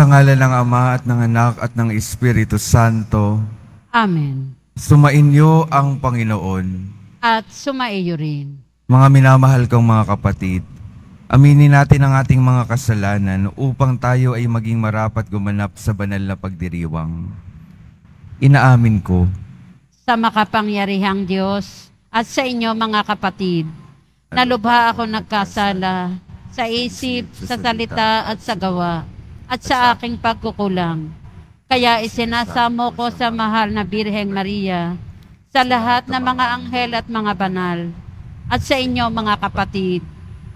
ngalan ng Ama at ng Anak at ng Espiritu Santo. Amen. Sumainyo ang Panginoon. At sumaiyo rin. Mga minamahal kong mga kapatid, aminin natin ang ating mga kasalanan upang tayo ay maging marapat gumanap sa banal na pagdiriwang. Inaamin ko Sa makapangyarihang Diyos at sa inyo mga kapatid, nalubha ako nagkasala sa isip, sa salita at sa gawa, at sa aking pagkukulang. Kaya isinasamo ko sa mahal na Birheng Maria, sa lahat ng mga anghel at mga banal, at sa inyo mga kapatid,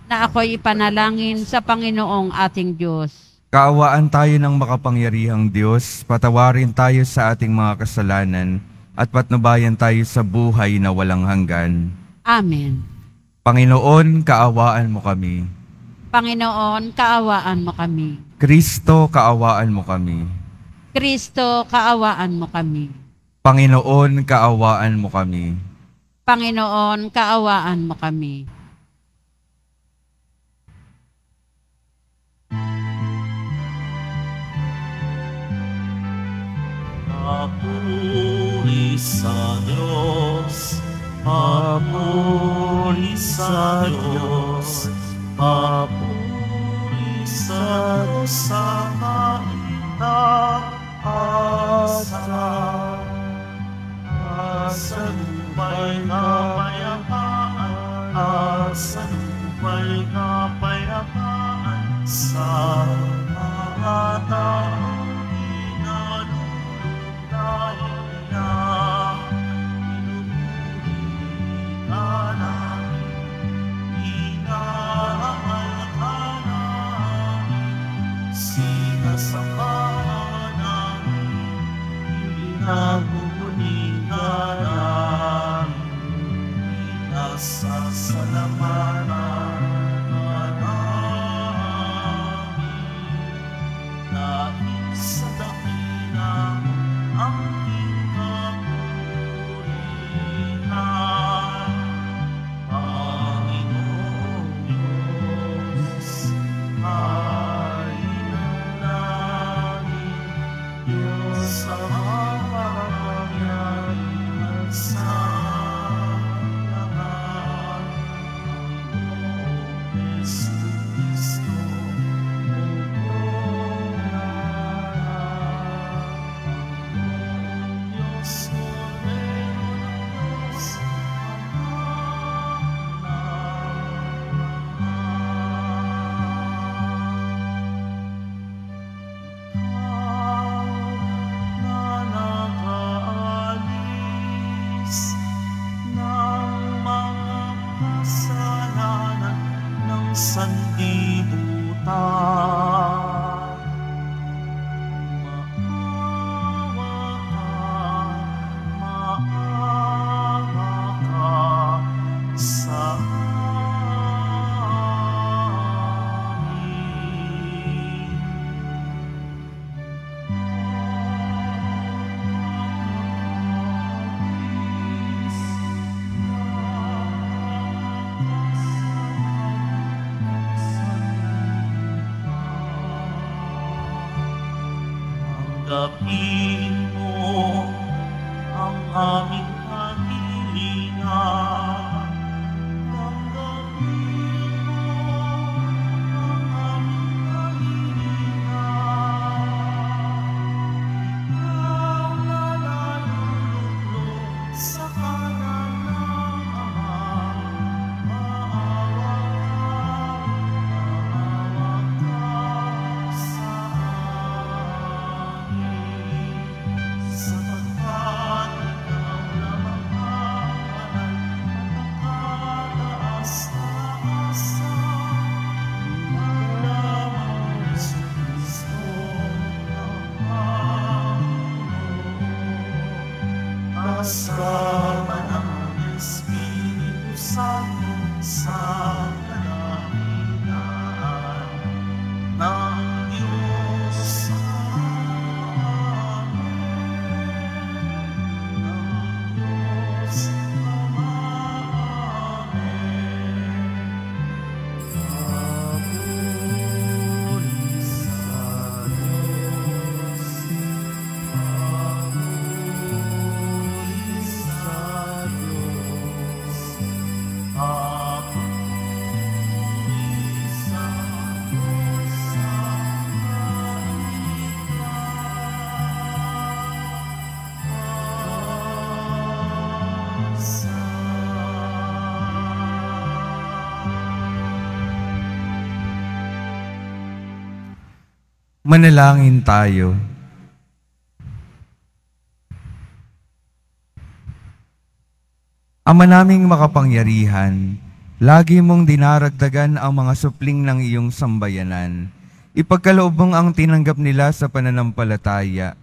na ako'y ipanalangin sa Panginoong ating Diyos. kaawaan tayo ng makapangyarihang Diyos, patawarin tayo sa ating mga kasalanan, at patnubayan tayo sa buhay na walang hanggan. Amen. Panginoon, kaawaan mo kami. Panginoon, kaawaan mo kami. Kristo, kaawaan mo kami. Kristo, kaawaan mo kami. Panginoon, kaawaan mo kami. Panginoon, kaawaan mo kami. Papuri sa Diyos, papuri sa Diyos, papuri sa Diyos sa kaitaasan. Sa lupa'y kapayapaan, sa lupa'y kapayapaan, sa mga taong inalulungay niya. Pinupuri ka namin, inaamal ka namin, sinasamba namin, pinagmumuni ka namin, pinasasalamatan ka namin. Dahil sa dakilang aking kapurihan, Panginoong Diyos, ay nanalangin, Diyos ang makapangyarihan sa lahat, Panginoong Jesucristo, sandibutan. Maawa ka sa amin. Tanggapin mo ang aming kahilingan. Tanggapin mo ang aming kahilingan. Ikaw na naluluglo sa kanan ng Ama. Maawa ka sa amin, sapagkat ikaw Manalangin tayo. Ama naming makapangyarihan, lagi mong dinaragdagan ang mga supling ng iyong sambayanan. Ipagkaloob mong ang tinanggap nila sa pananampalataya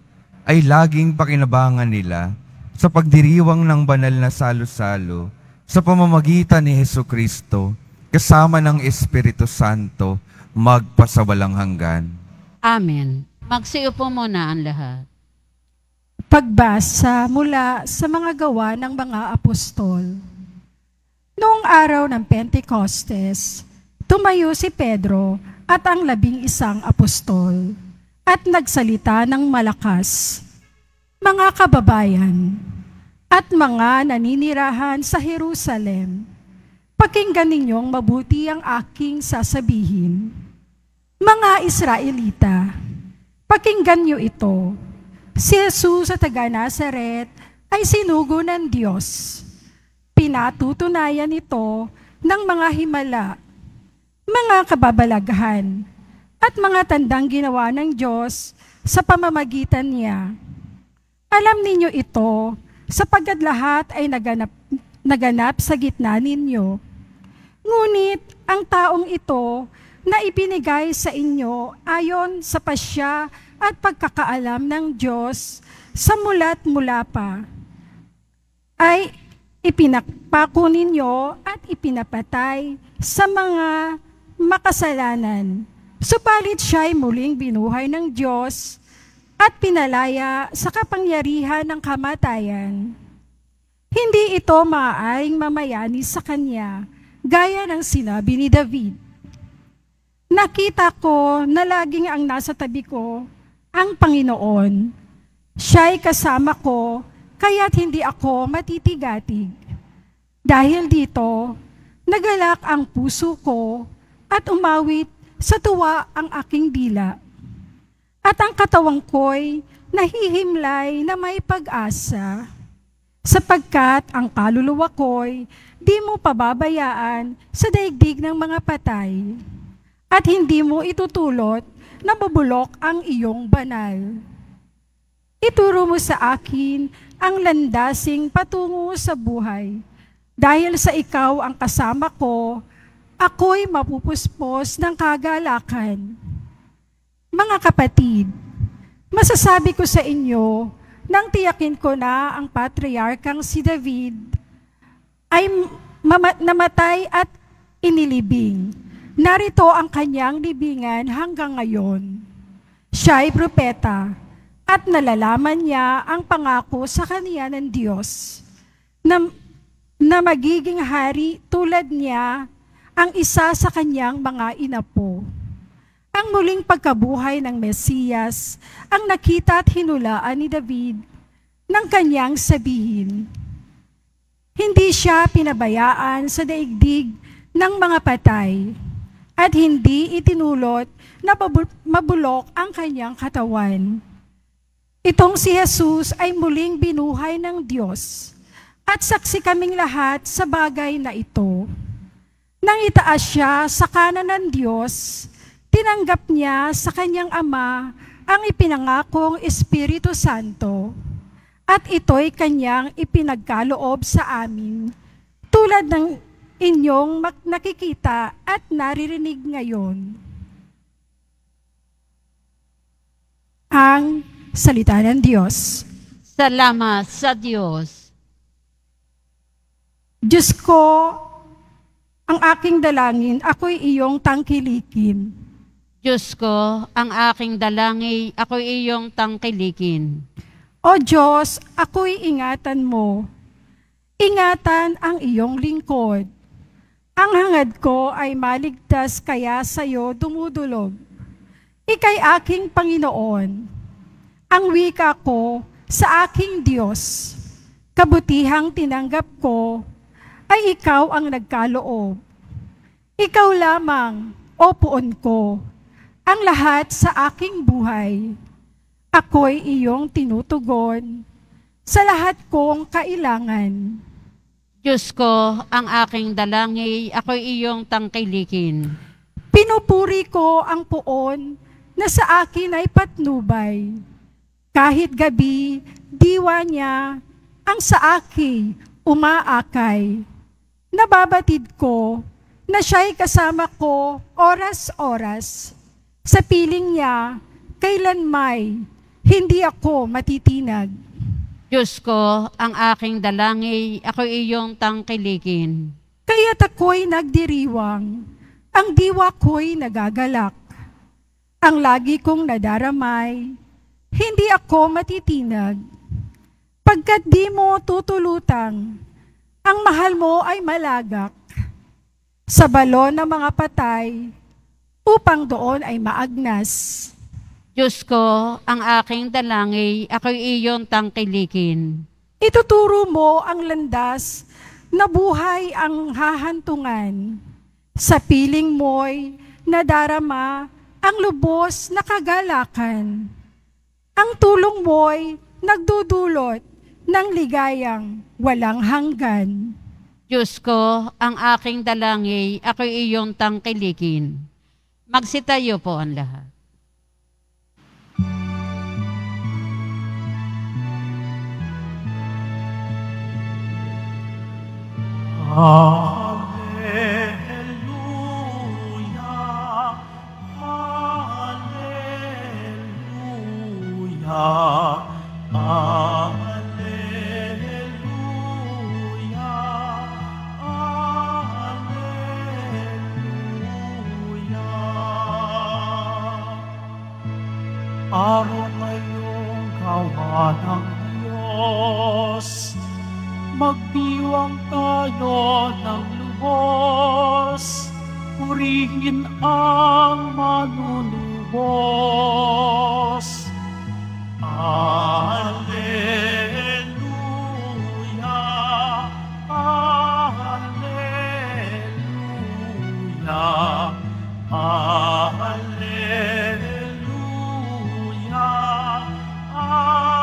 ay laging pakinabangan nila sa pagdiriwang ng banal na salo-salo sa pamamagitan ni Hesukristo kasama ng Espiritu Santo magpasawalang hanggan. Amen. Magsiupo muna ang lahat. Pagbasa mula sa mga gawa ng mga apostol. Noong araw ng Pentecostes, tumayo si Pedro at ang 11 apostol at nagsalita ng malakas. Mga kababayan at mga naninirahan sa Jerusalem, pakinggan ninyong mabuti ang aking sasabihin. Mga Israelita, pakinggan niyo ito. Si Jesus sa taga-Nazaret ay sinugo ng Diyos. Pinatutunayan ito ng mga himala, mga kababalaghan, at mga tandang ginawa ng Diyos sa pamamagitan niya. Alam ninyo ito, sapagkat lahat ay naganap sa gitna ninyo. Ngunit ang taong ito na ipinigay sa inyo ayon sa pasya at pagkakaalam ng Diyos sa mula't mula pa, ay ipinakpako ninyo at ipinapatay sa mga makasalanan. Subalit siya'y muling binuhay ng Diyos at pinalaya sa kapangyarihan ng kamatayan. Hindi ito maaaring mamayani sa kanya, gaya ng sinabi ni David. Nakita ko na laging ang nasa tabi ko ang Panginoon. Siya'y kasama ko, kaya't hindi ako matitigatig. Dahil dito, nagalak ang puso ko at umawit sa tuwa ang aking dila. At ang katawang ko'y nahihimlay na may pag-asa, sapagkat ang kaluluwa ko'y di mo pababayaan sa daigdig ng mga patay, at hindi mo itutulot na mabulok ang iyong banal. Ituro mo sa akin ang landasing patungo sa buhay. Dahil sa ikaw ang kasama ko, ako'y mapupuspos ng kagalakan. Mga kapatid, masasabi ko sa inyo, nang tiyakin ko na ang patriarkang si David ay namatay at inilibing. Narito ang kanyang libingan hanggang ngayon. Siya ay propeta at nalalaman niya ang pangako sa kanya ng Diyos na magiging hari tulad niya ang isa sa kanyang mga inapo. Ang muling pagkabuhay ng Mesiyas ang nakita at hinulaan ni David ng kanyang sabihin. Hindi siya pinabayaan sa daigdig ng mga patay, at hindi itinulot na mabulok ang kanyang katawan. Itong si Jesus ay muling binuhay ng Diyos, at saksi kaming lahat sa bagay na ito. Nang itaas siya sa kanan ng Diyos, tinanggap niya sa kanyang Ama ang ipinangakong Espiritu Santo, at ito'y kanyang ipinagkaloob sa amin, tulad ng inyong nakikita at naririnig ngayon. Ang salita ng Diyos. Salamat sa Diyos. Diyos ko, ang aking dalangin, ako'y iyong tangkilikin. Diyos ko, ang aking dalangin, ako'y iyong tangkilikin. O Diyos, ako'y ingatan mo. Ingatan ang iyong lingkod. Ang hangad ko ay maligtas, kaya sa'yo dumudulog. Ika'y aking Panginoon. Ang wika ko sa aking Diyos. Kabutihang tinanggap ko ay ikaw ang nagkaloob. Ikaw lamang, o puon ko, ang lahat sa aking buhay. Ako'y iyong tinutugon sa lahat kong kailangan. Diyos ko, ang aking dalangin, ako'y iyong tangkilikin. Pinupuri ko ang puon na sa akin ay patnubay. Kahit gabi, diwa niya ang sa akin umaakay. Nababatid ko na siya'y kasama ko oras-oras. Sa piling niya, kailanmay, hindi ako matitinag. Diyos ko, ang aking dalangin, ako iyong tangkilikin. Kaya't ako'y nagdiriwang, ang diwa ko'y nagagalak. Ang lagi kong nadaramay, hindi ako matitinag. Pagkat di mo tutulutang, ang mahal mo ay malagak. Sa balon ng mga patay, upang doon ay maagnas. Diyos ko, ang aking dalangin, ako iyong tangkilikin. Ituturo mo ang landas na buhay ang hahantungan. Sa piling mo'y nadarama ang lubos na kagalakan. Ang tulong mo'y nagdudulot ng ligayang walang hanggan. Diyos ko, ang aking dalangin, ako iyong tangkilikin. Magsitayo po ang lahat. Hallelujah, hallelujah, hallelujah. Araw ngayong gawa ng Diyos, magdiwang tayo ng lubos, purihin ang manunubos. Alleluia, alleluia, alleluia, alleluia.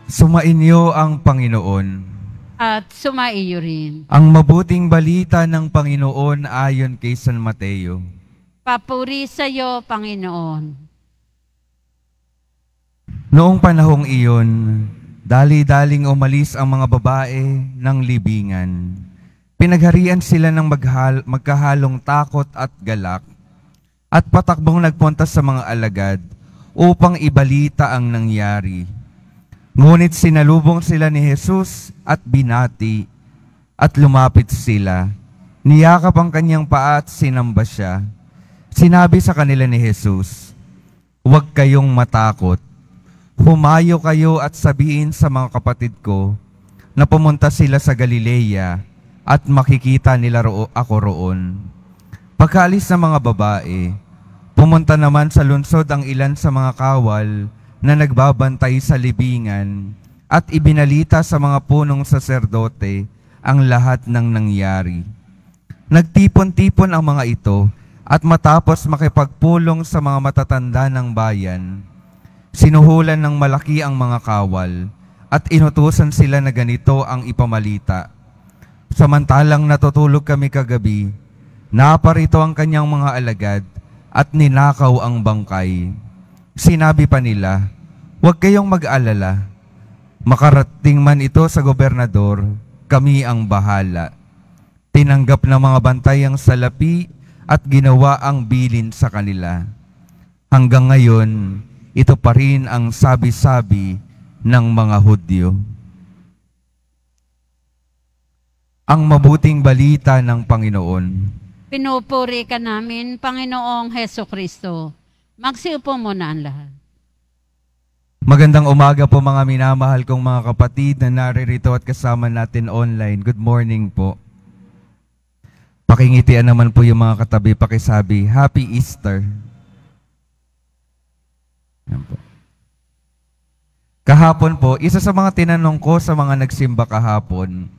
Sumainyo ang Panginoon. At sumaiyo rin. Ang mabuting balita ng Panginoon ayon kay San Mateo. Papuri sa iyo, Panginoon. Noong panahong iyon, dali-daling umalis ang mga babae ng libingan. Pinagharian sila ng magkahalong takot at galak, at patakbong nagpunta sa mga alagad upang ibalita ang nangyari. Ngunit sinalubong sila ni Jesus at binati, at lumapit sila. Niyakap ang kanyang paa at sinamba siya. Sinabi sa kanila ni Jesus, "Huwag kayong matakot. Humayo kayo at sabihin sa mga kapatid ko na pumunta sila sa Galilea at makikita nila ako roon." Pagkaalis ng mga babae, pumunta naman sa lungsod ang ilan sa mga kawal na nagbabantay sa libingan at ibinalita sa mga punong saserdote ang lahat ng nangyari. Nagtipon-tipon ang mga ito at matapos makipagpulong sa mga matatanda ng bayan, sinuhulan ng malaki ang mga kawal at inutusan sila na ganito ang ipamalita. Samantalang natutulog kami kagabi, naparito ang kanyang mga alagad at ninakaw ang bangkay. Sinabi pa nila, "Huwag kayong mag-alala. Makarating man ito sa gobernador, kami ang bahala." Tinanggap ng mga bantay ang salapi at ginawa ang bilin sa kanila. Hanggang ngayon, ito pa rin ang sabi-sabi ng mga Hudyo. Ang mabuting balita ng Panginoon. Pinupuri ka namin, Panginoong Heso Kristo. Magsiupo muna ang lahat. Magandang umaga po mga minamahal kong mga kapatid na naririto at kasama natin online. Good morning po. Pakingitian naman po yung mga katabi, pakisabi, Happy Easter. Yan po. Kahapon po, isa sa mga tinanong ko sa mga nagsimba kahapon,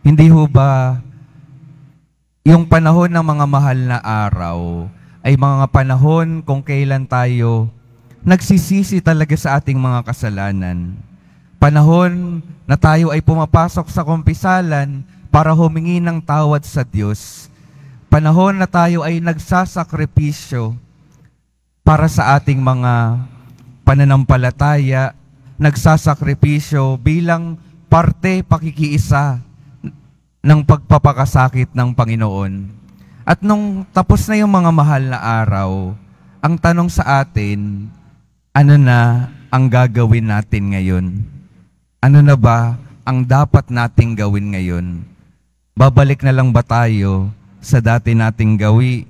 hindi ho ba yung panahon ng mga mahal na araw ay mga panahon kung kailan tayo nagsisisi talaga sa ating mga kasalanan. Panahon na tayo ay pumapasok sa kumpisalan para humingi ng tawad sa Diyos. Panahon na tayo ay nagsasakripisyo para sa ating mga pananampalataya, nagsasakripisyo bilang parte pakikiisa ng pagpapakasakit ng Panginoon. At nung tapos na yung mga mahal na araw, ang tanong sa atin, ano na ang gagawin natin ngayon? Ano na ba ang dapat nating gawin ngayon? Babalik na lang ba tayo sa dati nating gawi?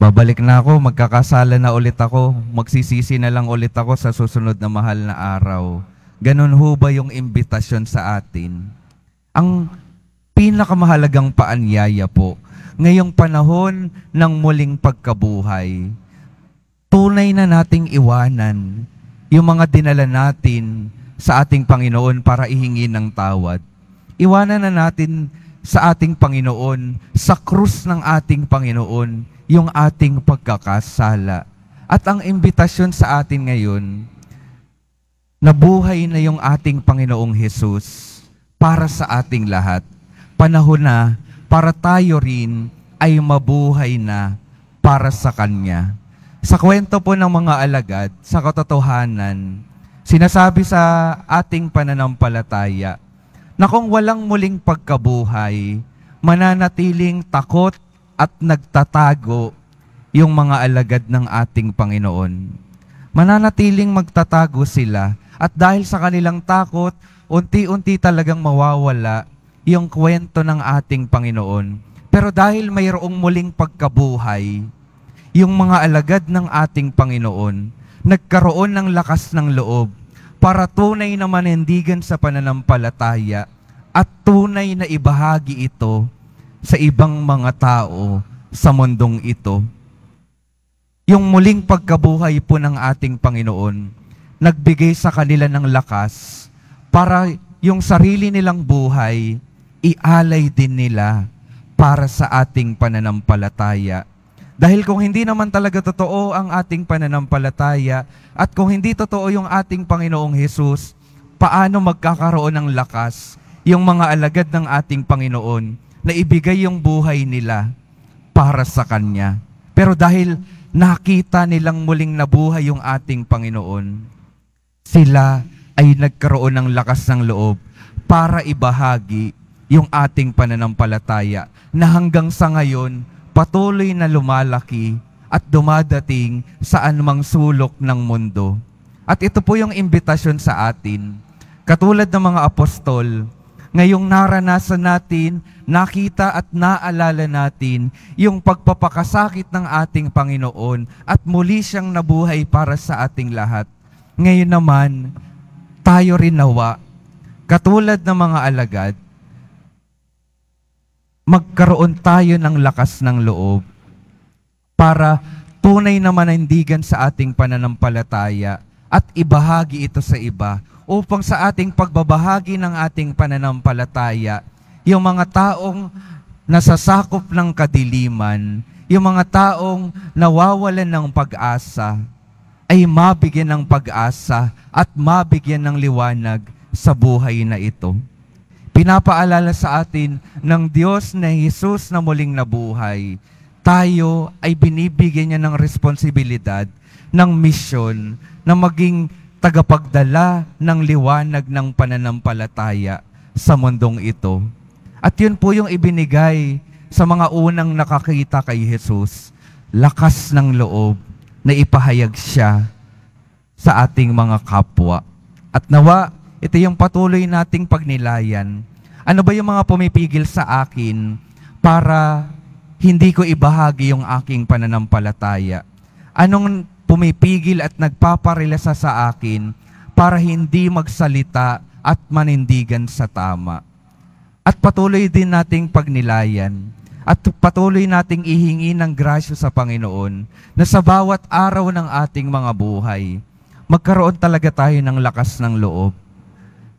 Babalik na ako, magkakasala na ulit ako, magsisisi na lang ulit ako sa susunod na mahal na araw. Ganun ho ba yung imbitasyon sa atin? Ang pinakamahalagang paanyaya po, ngayong panahon ng muling pagkabuhay, tunay na nating iwanan yung mga dinala natin sa ating Panginoon para ihingi ng tawad. Iwanan na natin sa ating Panginoon, sa krus ng ating Panginoon, yung ating pagkakasala. At ang imbitasyon sa atin ngayon, nabuhay na yung ating Panginoong Hesus para sa ating lahat. Panahon na para tayo rin ay mabuhay na para sa Kanya. Sa kwento po ng mga alagad, sa katotohanan, sinasabi sa ating pananampalataya na kung walang muling pagkabuhay, mananatiling takot at nagtatago yung mga alagad ng ating Panginoon. Mananatiling magtatago sila at dahil sa kanilang takot, unti-unti talagang mawawala yung kwento ng ating Panginoon. Pero dahil mayroong muling pagkabuhay, yung mga alagad ng ating Panginoon, nagkaroon ng lakas ng loob para tunay na manindigan sa pananampalataya at tunay na ibahagi ito sa ibang mga tao sa mundong ito. Yung muling pagkabuhay po ng ating Panginoon, nagbigay sa kanila ng lakas para yung sarili nilang buhay, ialay din nila para sa ating pananampalataya. Dahil kung hindi naman talaga totoo ang ating pananampalataya at kung hindi totoo yung ating Panginoong Hesus, paano magkakaroon ng lakas yung mga alagad ng ating Panginoon na ibigay yung buhay nila para sa Kanya? Pero dahil nakita nilang muling nabuhay yung ating Panginoon, sila ay nagkaroon ng lakas ng loob para ibahagi yung ating pananampalataya na hanggang sa ngayon patuloy na lumalaki at dumadating sa anumang sulok ng mundo. At ito po yung imbitasyon sa atin. Katulad ng mga apostol, ngayong naranasan natin, nakita at naalala natin yung pagpapakasakit ng ating Panginoon at muli siyang nabuhay para sa ating lahat. Ngayon naman, tayo rin nawa, katulad ng mga alagad, magkaroon tayo ng lakas ng loob para tunay na manindigan sa ating pananampalataya at ibahagi ito sa iba upang sa ating pagbabahagi ng ating pananampalataya, yung mga taong nasasakop ng kadiliman, yung mga taong nawawalan ng pag-asa, ay mabigyan ng pag-asa at mabigyan ng liwanag sa buhay na ito. Pinapaalala sa atin ng Diyos na Hesus na muling nabuhay, tayo ay binibigyan niya ng responsibilidad, ng misyon, na maging tagapagdala ng liwanag ng pananampalataya sa mundong ito. At yun po yung ibinigay sa mga unang nakakita kay Hesus, lakas ng loob na ipahayag siya sa ating mga kapwa. At nawa, ito yung patuloy nating pagnilayan. Ano ba yung mga pumipigil sa akin para hindi ko ibahagi yung aking pananampalataya? Anong pumipigil at nagpaparilasa sa akin para hindi magsalita at manindigan sa tama? At patuloy din nating pagnilayan at patuloy nating ihingi ng grasya sa Panginoon na sa bawat araw ng ating mga buhay, magkaroon talaga tayo ng lakas ng loob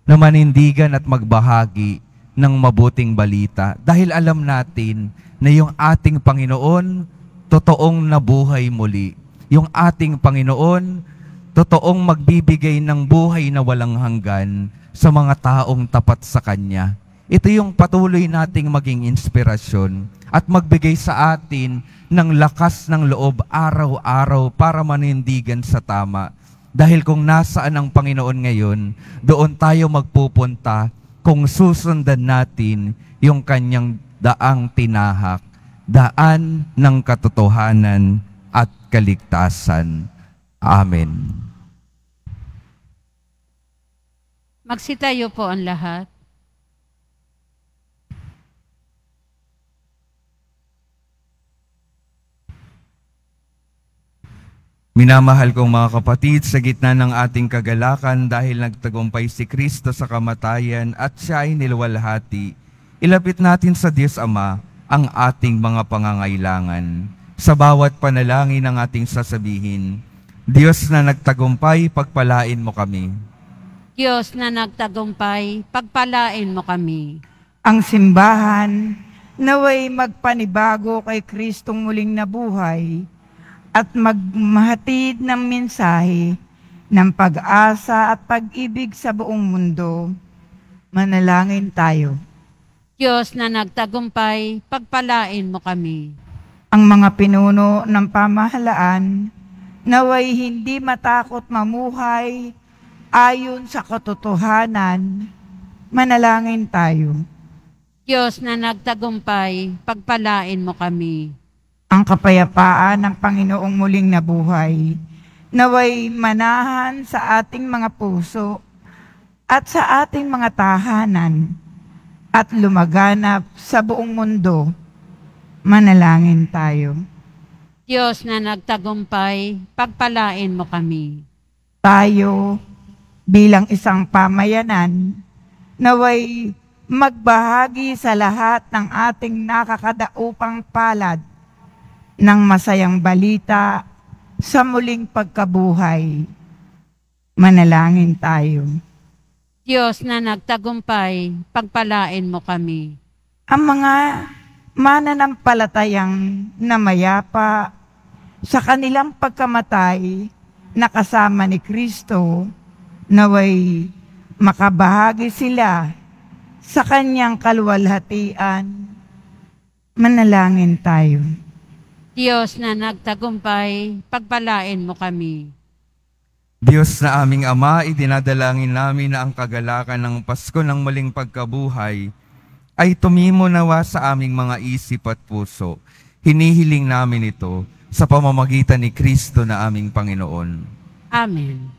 na manindigan at magbahagi ng mabuting balita dahil alam natin na yung ating Panginoon totoong nabuhay muli. Yung ating Panginoon totoong magbibigay ng buhay na walang hanggan sa mga taong tapat sa Kanya. ito yung patuloy nating maging inspirasyon at magbigay sa atin ng lakas ng loob araw-araw para manindigan sa tama. Dahil kung nasaan ang Panginoon ngayon, doon tayo magpupunta kung susundan natin yung kanyang daang tinahak, daan ng katotohanan at kaligtasan. Amen. Magsitayo po ang lahat. Minamahal kong mga kapatid, sa gitna ng ating kagalakan dahil nagtagumpay si Kristo sa kamatayan at siya ay niluwalhati, ilapit natin sa Diyos Ama ang ating mga pangangailangan. Sa bawat panalangin ng ating sasabihin, Diyos na nagtagumpay, pagpalain mo kami. Diyos na nagtagumpay, pagpalain mo kami. Ang simbahan naway magpanibago kay Kristong muling nabuhay at magmahatid ng mensahe ng pag-asa at pag-ibig sa buong mundo. Manalangin tayo. Diyos na nagtagumpay, pagpalain mo kami. Ang mga pinuno ng pamahalaan naway hindi matakot mamuhay ayon sa katotohanan. Manalangin tayo. Diyos na nagtagumpay, pagpalain mo kami. Ang kapayapaan ng Panginoong muling nabuhay, naway manahan sa ating mga puso at sa ating mga tahanan at lumaganap sa buong mundo. Manalangin tayo. Diyos na nagtagumpay, pagpalain mo kami. Tayo bilang isang pamayanan, naway magbahagi sa lahat ng ating nakakadaupang palad ng masayang balita sa muling pagkabuhay. Manalangin tayo. Diyos na nagtagumpay, pagpalain mo kami. Ang mga mananampalatayang namayapa sa kanilang pagkamatay na kasama ni Kristo, naway makabahagi sila sa kanyang kaluwalhatian. Manalangin tayo. Diyos na nagtagumpay, pagpalain mo kami. Diyos na aming Ama, idinadalangin namin na ang kagalakan ng Pasko ng muling pagkabuhay ay tumimo nawa sa aming mga isip at puso. Hinihiling namin ito sa pamamagitan ni Kristo na aming Panginoon. Amen.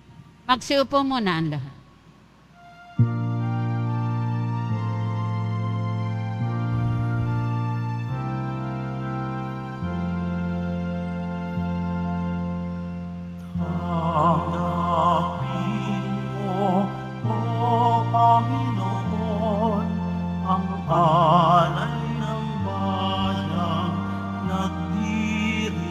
Magsiupo muna ang lahat. Tanggapin mo, O Panginoon, ang alay ng bayang nagdiriwang.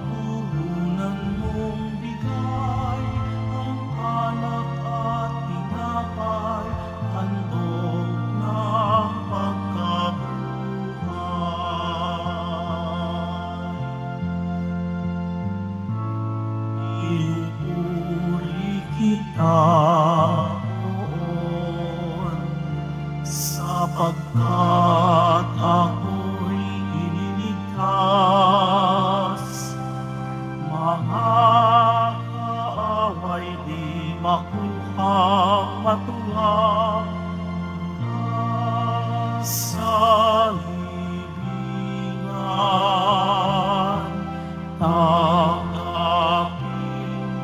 Puhunan mong bigay ang alak at tinapay, handog ng pagkabuhay. Pinupuri kita noon, sapagkat ako'y iniligtas. Mga kaaway di makuhang matuwa sa libingan. Tanggapin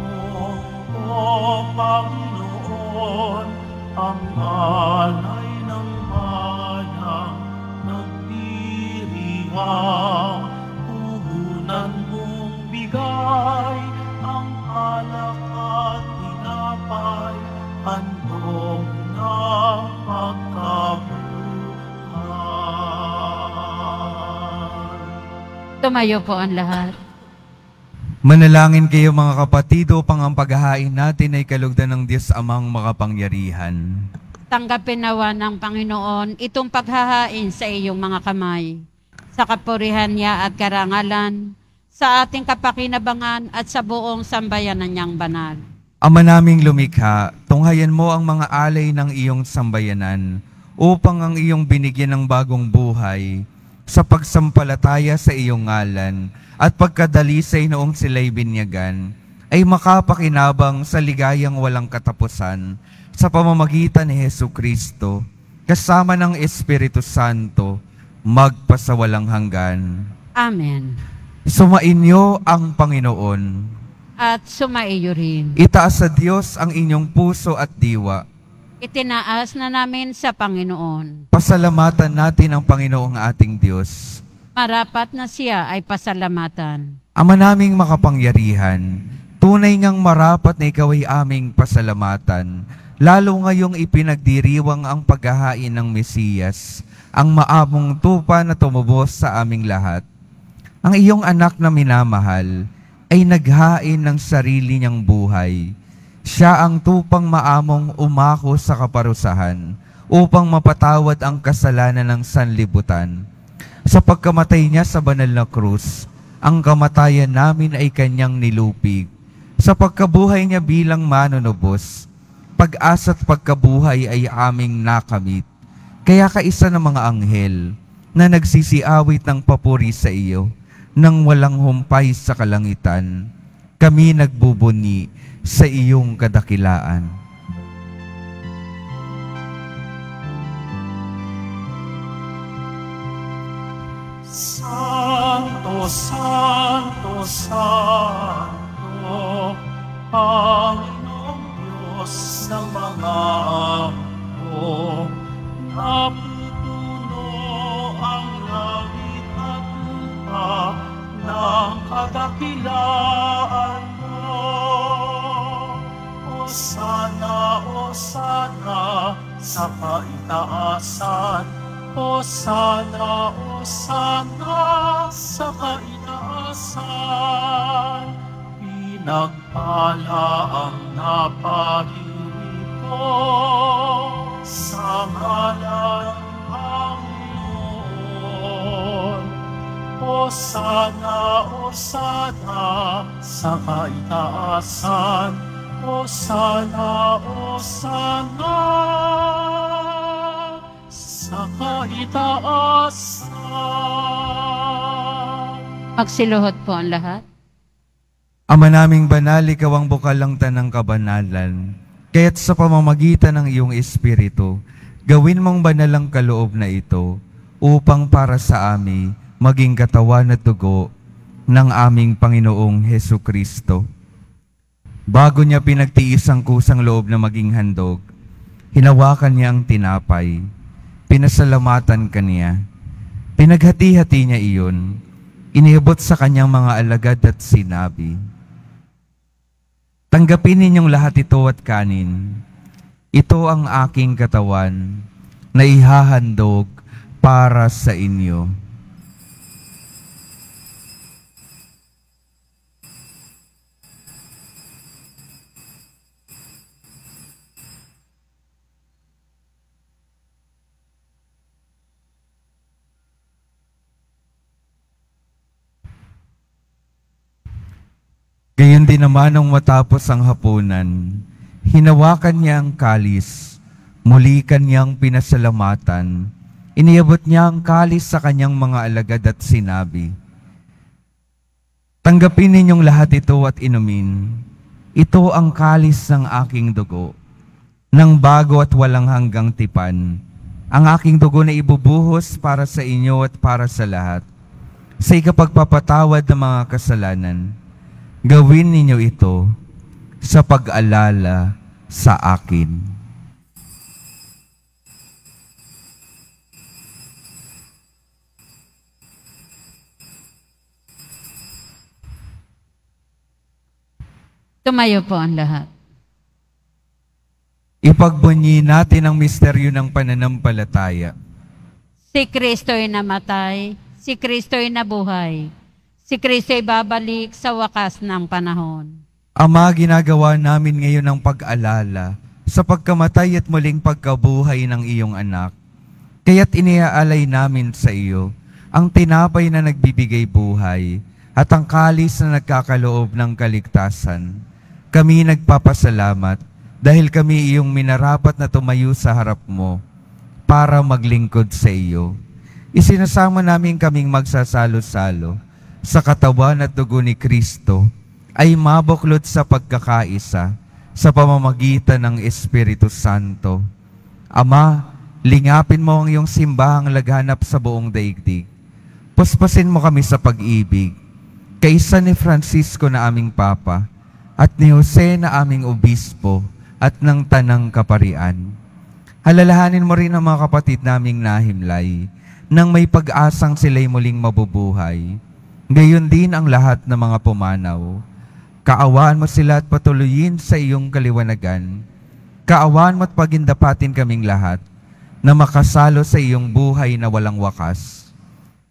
mo, O Panginoon, ang alay ng bayang nagdiriwang. Puhunan mong bigay ang alak at tinapay, handog ng pagkabuhay. Tumayo po ang lahat. Manalangin kayo mga kapatid upang ang paghahain natin ay kalugdan ng Diyos Amang makapangyarihan. Tanggapin nawa ng Panginoon itong paghahain sa iyong mga kamay, sa kapurihan niya at karangalan, sa ating kapakinabangan at sa buong sambayanan niyang banal. Ama naming lumikha, tunghayan mo ang mga alay ng iyong sambayanan upang ang iyong binigyan ng bagong buhay sa pagsampalataya sa iyong ngalan at pagkadalisay noong sila'y binyagan, ay makapakinabang sa ligayang walang katapusan sa pamamagitan ni Jesucristo, kasama ng Espiritu Santo, magpasawalang hanggan. Amen. Sumainyo ang Panginoon. At sumaiyo rin. Itaas sa Diyos ang inyong puso at diwa. Itinaas na namin sa Panginoon. Pasalamatan natin ang Panginoong ating Diyos. Marapat na siya ay pasalamatan. Ama naming makapangyarihan, tunay ngang marapat na ikaw ay aming pasalamatan, lalo ngayong ipinagdiriwang ang paghahain ng Mesiyas, ang maamong tupa na tumubos sa aming lahat. Ang iyong anak na minamahal ay naghain ng sarili niyang buhay. Siya ang tupang maamong umako sa kaparusahan upang mapatawad ang kasalanan ng sanlibutan. Sa pagkamatay niya sa banal na krus, ang kamatayan namin ay kanyang nilupig. Sa pagkabuhay niya bilang manunubos, pag-asa at pagkabuhay ay aming nakamit. Kaya kaisa ng mga anghel na nagsisiawit ng papuri sa iyo, nang walang humpay sa kalangitan, kami nagbubuni sa iyong kadakilaan. Santo, Santo, Santo, Panginoong Diyos ng mga ampo, napupuno ang langit at lupa ng kadakilaan mo. Hosana, Hosana sa kaitaasan. Hosana, Hosana sa kaitaasan. Pinagpala ang napahirito sa ngalan ng Panginoon. Hosana, Hosana sa kaitaasan. Hosana, Hosana sa kaitaasan. Magsiluhod po ang lahat. Ama naming banal, ikaw ang bukal ng tanang kabanalan. Kaya't sa pamamagitan ng iyong Espiritu, gawin mong banal ang kaloob na ito upang para sa amin maging katawan at dugo ng aming Panginoong Hesukristo. Bago niya pinagtiis ang kusang loob na maging handog, hinawakan niya ang tinapay, pinasalamatan kaniya, pinaghati-hati niya iyon, iniabot sa kanyang mga alagad at sinabi, "Tanggapin ninyong lahat ito at kanin. Ito ang aking katawan na ihahandog para sa inyo." Gayon din naman nung matapos ang hapunan, hinawakan niya ang kalis, muli kanyang pinasalamatan, iniabot niya ang kalis sa kanyang mga alagad at sinabi, "Tanggapin ninyong lahat ito at inumin. Ito ang kalis ng aking dugo, ng bago at walang hanggang tipan. Ang aking dugo na ibubuhos para sa inyo at para sa lahat, sa ikapagpapatawad ng mga kasalanan. Gawin ninyo ito sa pag-alala sa akin." Tumayo po ang lahat. Ipagbunyi natin ang misteryo ng pananampalataya. Si Kristo'y namatay, si Kristo'y nabuhay, si Kristo'y babalik sa wakas ng panahon. Ama, ginagawa namin ngayon ang pag-alala sa pagkamatay at muling pagkabuhay ng iyong anak. Kaya't iniaalay namin sa iyo ang tinapay na nagbibigay buhay at ang kalis na nagkakaloob ng kaligtasan. Kami nagpapasalamat dahil kami iyong minarapat na tumayo sa harap mo. para maglingkod sa iyo. Isinasama namin kaming magsasalo-salo sa katawan at dugo ni Kristo ay mabuklod sa pagkakaisa sa pamamagitan ng Espiritu Santo. Ama, lingapin mo ang iyong simbahang laganap sa buong daigdig. Puspusin mo kami sa pag-ibig, kaisa ni Francisco na aming Papa, at ni Jose na aming Obispo, at ng Tanang Kaparian. Halalahanin mo rin ang mga kapatid naming nahimlay, nang may pag-asang sila'y muling mabubuhay. Gayon din ang lahat ng mga pumanaw. Kaawaan mo sila at patuloyin sa iyong kaliwanagan. Kaawaan mo at pagindapatin kaming lahat, na makasalo sa iyong buhay na walang wakas.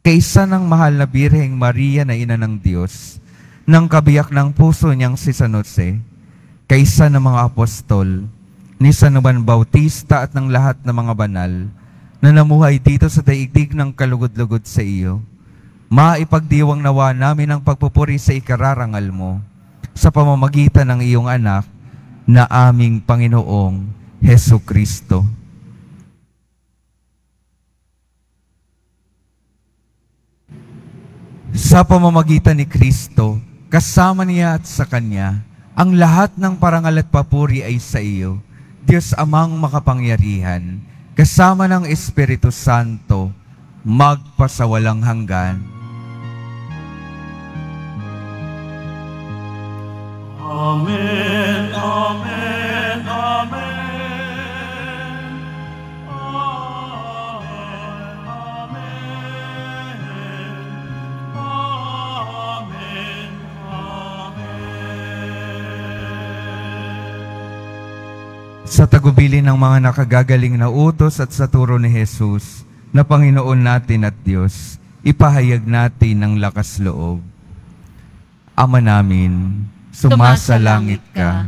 Kaisa ng mahal na Birheng Maria na Ina ng Diyos, ng kabiyak ng puso niyang si San Jose, kaisa ng mga apostol, ni San Juan Bautista at ng lahat ng mga banal, na namuhay dito sa daigdig ng kalugod-lugod sa iyo, maipagdiwang nawa namin ang pagpupuri sa ikararangal mo, sa pamamagitan ng iyong anak, na aming Panginoong Hesu Kristo. Sa pamamagitan ni Kristo, kasama niya at sa Kanya, ang lahat ng parangal at papuri ay sa iyo, Diyos Amang makapangyarihan, kasama ng Espiritu Santo, magpasawalang hanggan. Amen, amen, amen. Sa tagubilin ng mga nakagagaling na utos at sa turo ni Jesus, na Panginoon natin at Diyos, ipahayag natin ng lakas loob. Ama namin, sumasalangit ka.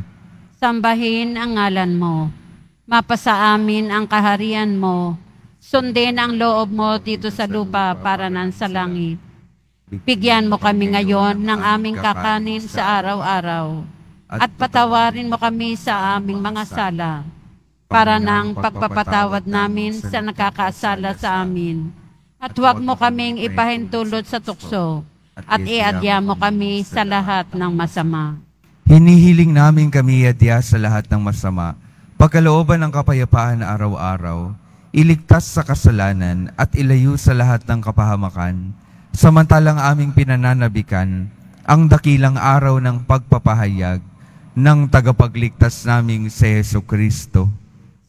Sambahin ang ngalan mo. Mapasa amin ang kaharian mo. Sundin ang loob mo dito sa lupa para nan sa langit. Bigyan mo kami ngayon ng aming kakanin sa araw-araw. At patawarin mo kami sa aming mga sala, para nang pagpapatawad namin sa nakakasala sa amin. At huwag mo kaming ipahintulot sa tukso, at iadya mo kami sa lahat ng masama. Hinihiling namin kami iadya sa lahat ng masama, pagkalooban ng kapayapaan na araw-araw, iligtas sa kasalanan at ilayo sa lahat ng kapahamakan, samantalang aming pinananabikan ang dakilang araw ng pagpapahayag ng tagapagligtas naming si Hesu Kristo.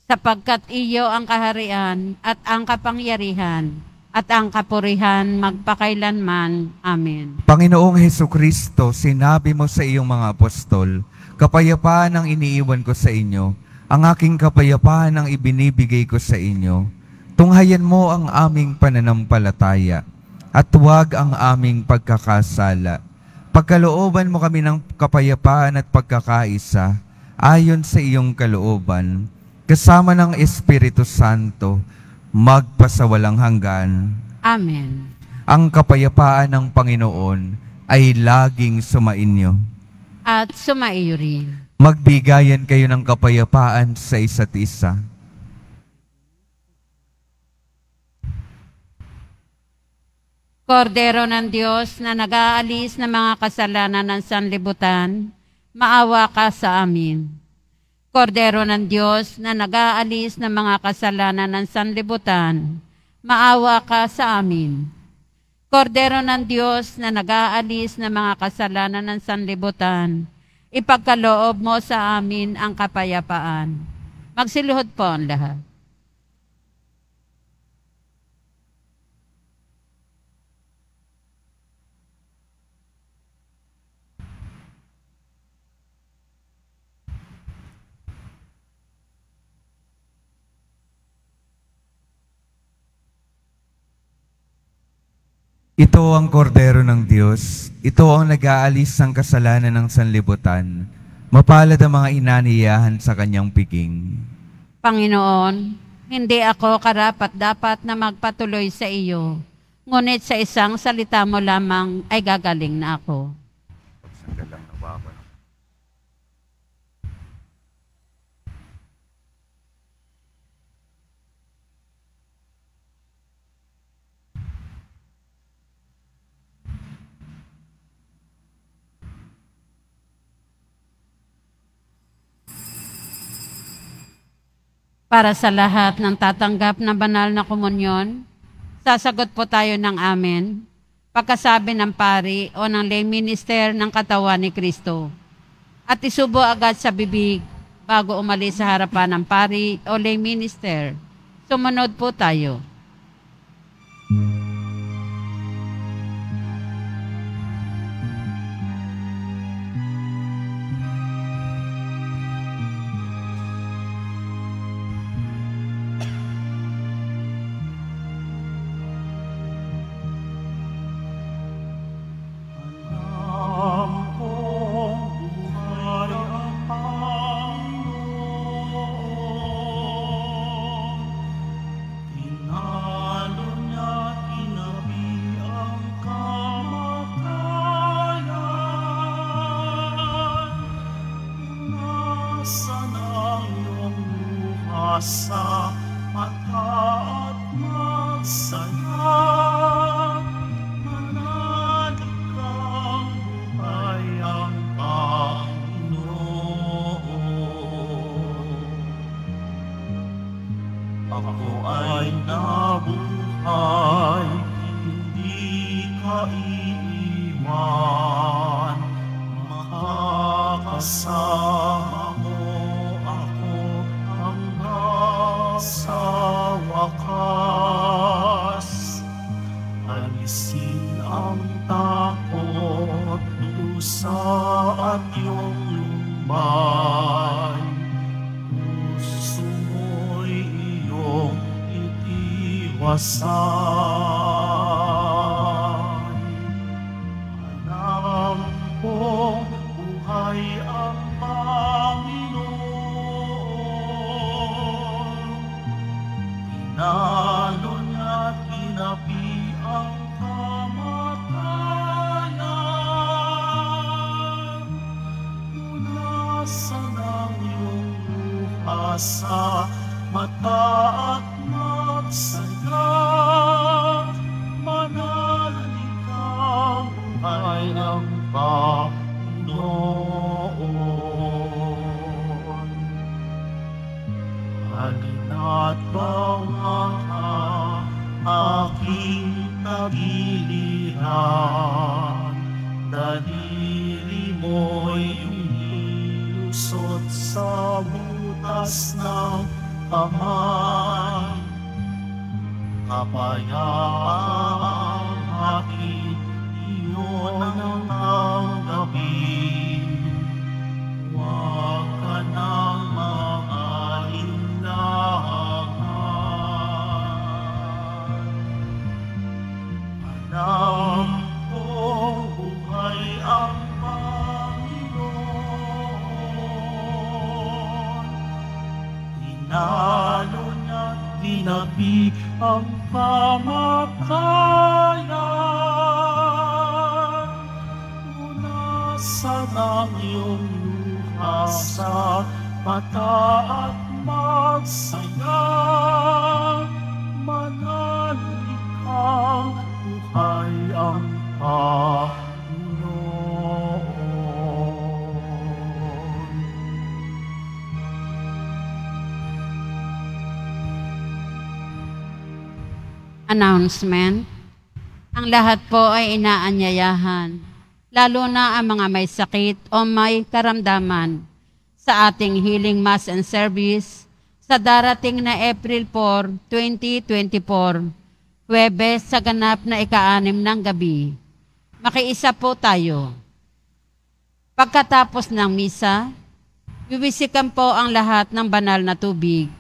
Sapagkat iyo ang kaharian at ang kapangyarihan at ang kapurihan magpakailanman. Amen. Panginoong Hesu Kristo, sinabi mo sa iyong mga apostol, kapayapaan ang iniiwan ko sa inyo, ang aking kapayapaan ang ibinibigay ko sa inyo. Tunghayan mo ang aming pananampalataya at huwag ang aming pagkakasala. Pagkalooban mo kami ng kapayapaan at pagkakaisa, ayon sa iyong kalooban, kasama ng Espiritu Santo, magpasawalang hanggan. Amen. Ang kapayapaan ng Panginoon ay laging sumainyo. At sumaiyo rin. Magbigayan kayo ng kapayapaan sa isa't isa. Kordero ng Diyos na nag-aalis ng mga kasalanan ng sanlibutan, maawa ka sa amin. Kordero ng Diyos na nag-aalis ng mga kasalanan ng sanlibutan, maawa ka sa amin. Kordero ng Diyos na nag-aalis ng mga kasalanan ng sanlibutan, ipagkaloob mo sa amin ang kapayapaan. Magsiluhod po ang lahat. Ito ang kordero ng Diyos. Ito ang nag-aalis ng kasalanan ng sanlibutan. Mapalad ang mga inaniyahan sa kanyang piging. Panginoon, hindi ako karapat-dapat na magpatuloy sa iyo, ngunit sa isang salita mo lamang ay gagaling na ako. Para sa lahat ng tatanggap ng banal na komunyon, sasagot po tayo ng amen pagkasabi ng pari o ng lay minister ng katawan ni Kristo. At isubo agad sa bibig bago umalis sa harapan ng pari o lay minister. Sumunod po tayo. Sa mata at magsaya, manalig kang buhay ang Panginoon. Ako ay nabuhay, hindi ka iiwan, makakasama mo sa wakas. Alisin ang takot, dusa at iyong lumbay. Puso mo'y iyong itiwasay. Alam kong buhay ang Nalo niya't kinapi ang kamatayan. Punasan ang iyong luha sa mata at magsaya. Manalig kang buhay ang Panginoon. Halina't bawang aking tagiliran, daliri mo'y ilusot sa butas ng kamay. Kapayaang aking iyon ang gabi, huwag ka nang alam kong buhay ang Panginoon. Tinalo niya't dinabi ang kamatayan. Punasan ang iyong luha sa mata at magsaya. Manalig kang buhay ang Panginoon. Announcement. Ang lahat po ay inaanyayahan, lalo na ang mga may sakit o may karamdaman, sa ating healing mass and service sa darating na April 4, 2024, Huwebes sa ganap na ika-6 ng gabi. Makiisa po tayo. Pagkatapos ng misa, wiwisikan po ang lahat ng banal na tubig.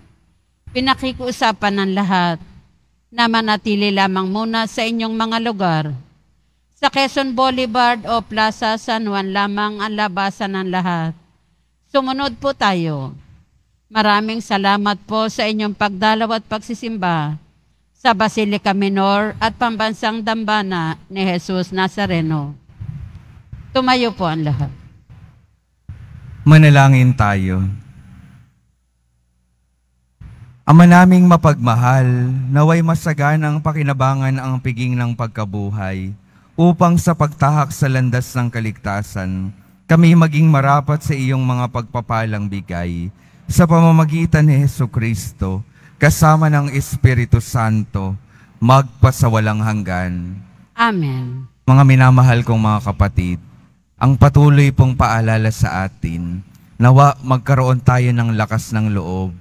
Pinakikiusapan ng lahat na manatili lamang muna sa inyong mga lugar. Sa Quezon Boulevard o Plaza San Juan lamang ang labasan ng lahat. Sumunod po tayo. Maraming salamat po sa inyong pagdalaw at pagsisimba sa Basilica Minor at Pambansang Dambana ni Jesus Nazareno. Tumayo po ang lahat. Manalangin tayo. Ama naming mapagmahal, naway masaganang pakinabangan ang piging ng pagkabuhay upang sa pagtahak sa landas ng kaligtasan, kami maging marapat sa iyong mga pagpapalang bigay. sa pamamagitan ni Hesukristo, kasama ng Espiritu Santo, magpasawalang hanggan. Amen. Mga minamahal kong mga kapatid, ang patuloy pong paalala sa atin, nawa magkaroon tayo ng lakas ng loob,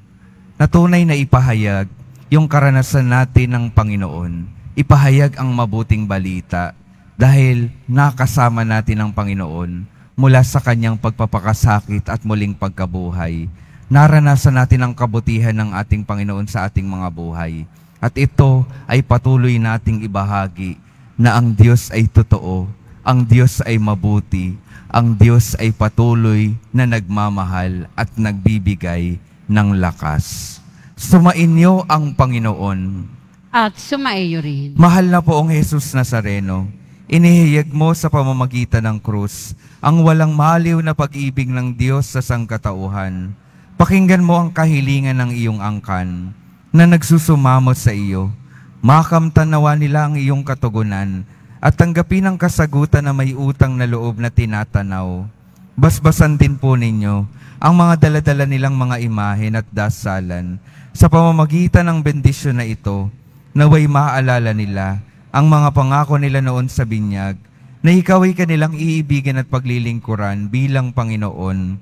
na tunay na ipahayag yung karanasan natin ng Panginoon, ipahayag ang mabuting balita, dahil nakasama natin ang Panginoon mula sa kanyang pagpapakasakit at muling pagkabuhay. Naranasan natin ang kabutihan ng ating Panginoon sa ating mga buhay. At ito ay patuloy nating ibahagi na ang Diyos ay totoo, ang Diyos ay mabuti, ang Diyos ay patuloy na nagmamahal at nagbibigay ng lakas. Sumainyo ang Panginoon. At sumaiyo rin. Mahal na poong Jesus Nazareno, inihayag mo sa pamamagitan ng krus ang walang maliw na pag-ibig ng Diyos sa sangkatauhan. Pakinggan mo ang kahilingan ng iyong angkan na nagsusumamo sa iyo. Makamtan nawa nila ang iyong katugunan at tanggapin ang kasagutan na may utang na loob na tinatanaw. Basbasan din po ninyo ang mga daladala nilang mga imahen at dasalan sa pamamagitan ng bendisyon na ito, naway maaalala nila ang mga pangako nila noon sa binyag na ikaw ay kanilang iibigin at paglilingkuran bilang Panginoon,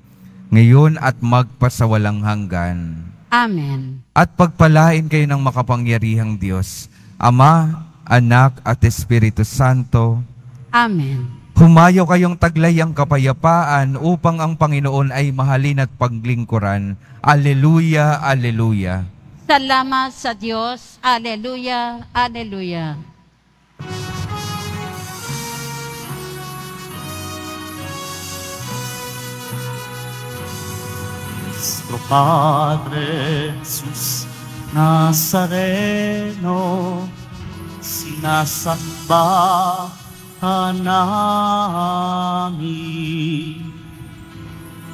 ngayon at magpasawalang hanggan. Amen. At pagpalain kayo ng makapangyarihang Diyos, Ama, Anak at Espiritu Santo. Amen. Humayo kayong taglay ang kapayapaan upang ang Panginoon ay mahalin at paglingkuran. Alleluia, Alleluia. Salamat sa Diyos. Alleluia, Alleluia. Nuestro Padre Jesus Nazareno, sinasamba ka namin.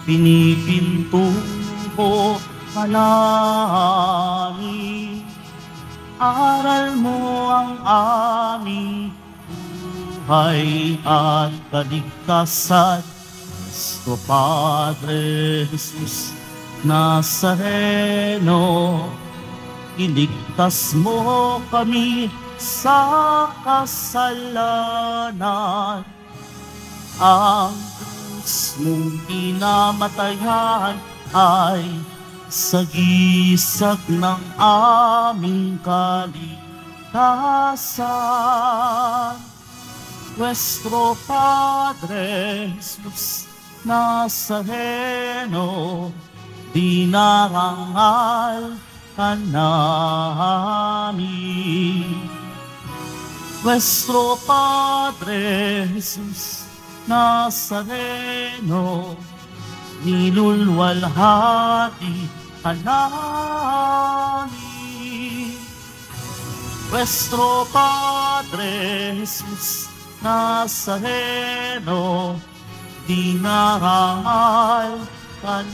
Pinipintuho ka namin, aral mo ang aming buhay at kaligtasan. Nuestro Padre Jesus Nazareno, iligtas mo kami sa kasalanan. Ang krus mong pinamatayan ay sagisag ng aming kaligtasan. Nuestro Padre Jesus Nazareno, dinarangal ka namin. Nuestro Padre Jesus Nazareno, nilulwalhati ka namin. Nuestro Padre Jesus Nazareno, dinarangal ka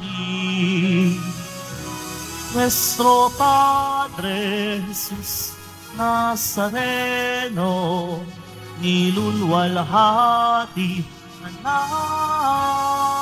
namin. Nuestro Padre Jesus Nazareno, nilulwalhati ka namin.